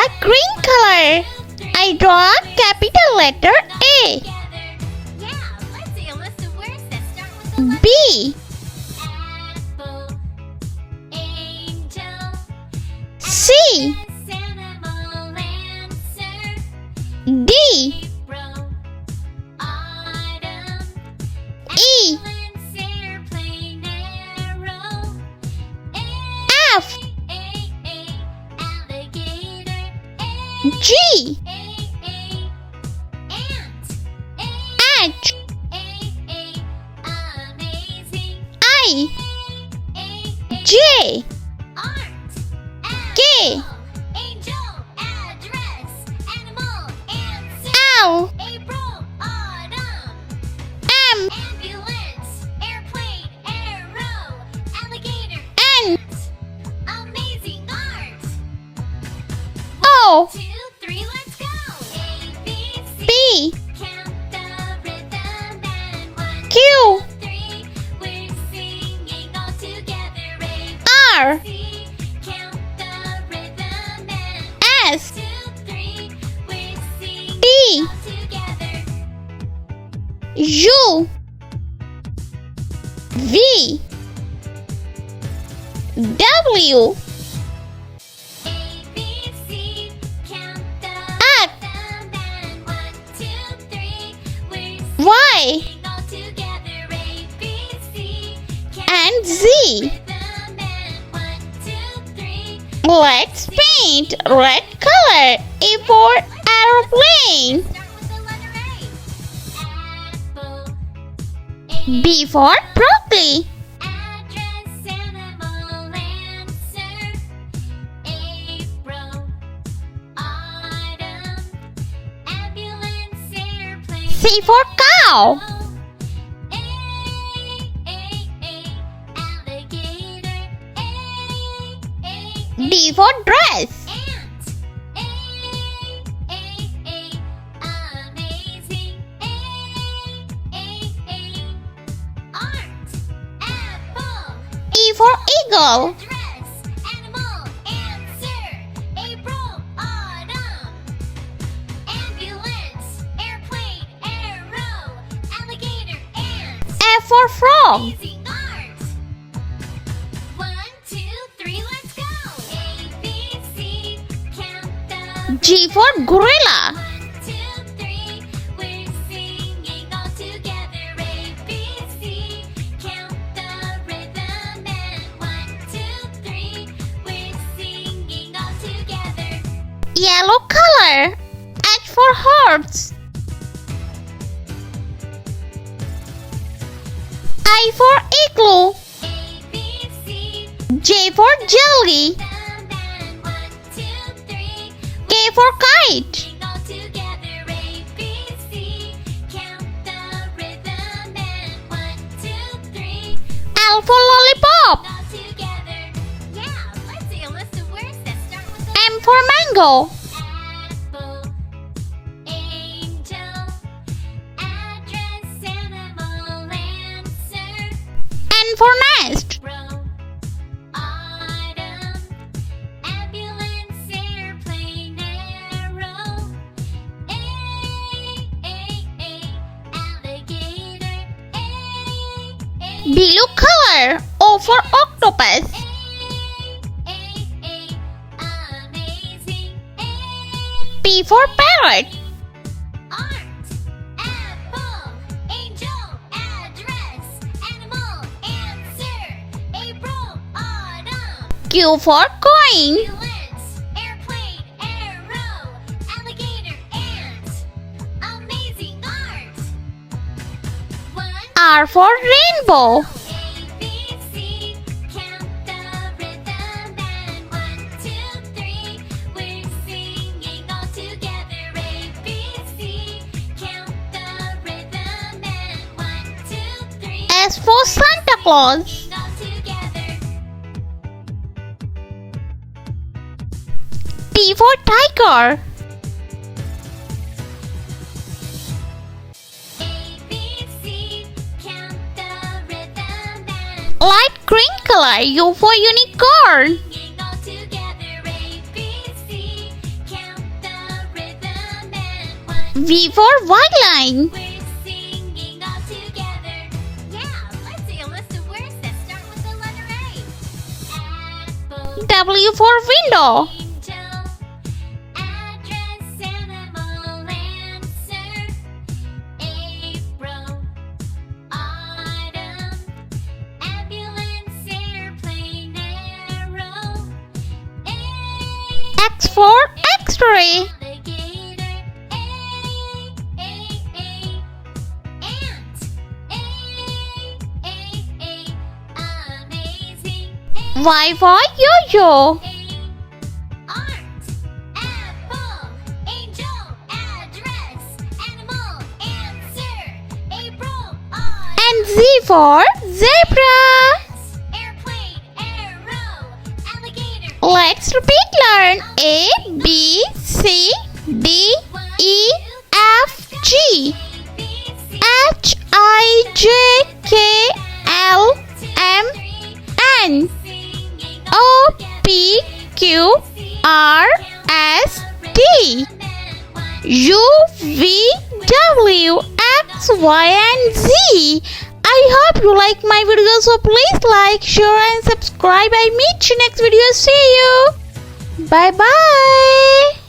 dark green color. I draw a capital letter A. B. C. D. E. F. G. H. I. J. K. L. M. N. O. P. Q. R. S. T. U. V. W. X. Y. And Z. Let's paint red color. A for aeroplane. B for broccoli. C for cow. D for dress. E for eagle. F for frog. G for gorilla. Yellow color. H for hearts. I for igloo. J for jelly. K for kite. L for lollipop. M for mango. N for nest. Blue color. O for octopus. P for parrot. Q for coin. R for rainbow. S for Santa Claus. T for tiger. Light green color. U for unicorn. V for violin. We're singing all together. Yeah, let's see a list of words that start with the letter A. Apple, W for window. angel, address, animal, answer. April, autumn, ambulance, airplane, arrow. X for X-ray. Alligator, ant, amazing, Y for yo-yo. art, apple, angel, address, animal, answer, April, And Z for zebra. airplane, arrow, alligator. Let's repeat learn. A, B, C, D, E, F, G, H, I, J, K, L, M, N, O, P, Q, R, S, T, U, V, W, X, Y, and Z. I hope you like my video, so please like, share, and subscribe. I meet you next video. See you. Bye bye.